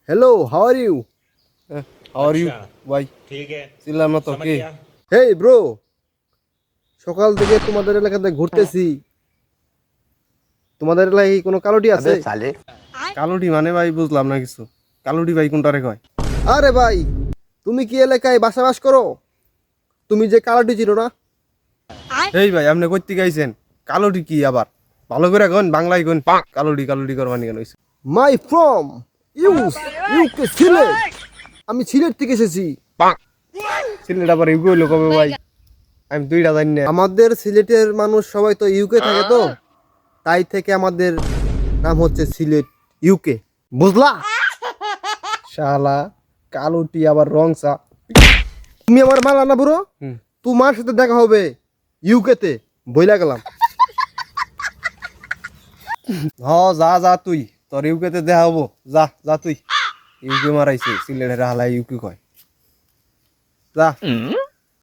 hello how are you ভাই ठीक है ছিলাম না তো समझ কি गया হেই ব্রো সকাল থেকে তোমাদের এলাকাতে ঘুরতেছি তোমাদের এলাকায় কি কোনো কালোটি আছে কালোটি মানে ভাই বুঝলাম না কিছু কালোটি ভাই কোনটারে কয় আরে ভাই তুমি কি এলাকায় বাসাবাস করো তুমি যে কালোটি ছিল না এই ভাই আপনি কইতে গাইছেন কালোটি কি আবার ভালো করে কোন বাংলায় কোন কালোটি কালোটি করবানি কেন হইছে মাই ফ্রম ইউকে সিলেট আমি সিলেট থেকে এসেছি সিলেট আবার ইউকে হইলো কবে ভাই আমি দুইটা জানি না আমাদের সিলেটের মানুষ সবাই তো ইউকে থাকে তো তাই থেকে আমাদের নাম হচ্ছে সিলেট ইউকে বুঝলা শালা কালোটি আবার রংসা তুমি আমার মাল আনা বুড়ো তোমার সাথে দেখা হবে ইউকেতে বইলা গেলাম হ যা যা তুই তোর ইউকেতে দেখা হবো যা যা তুই ইউকে মারাইছে সিলেটের হালাই ইউকে কয় যা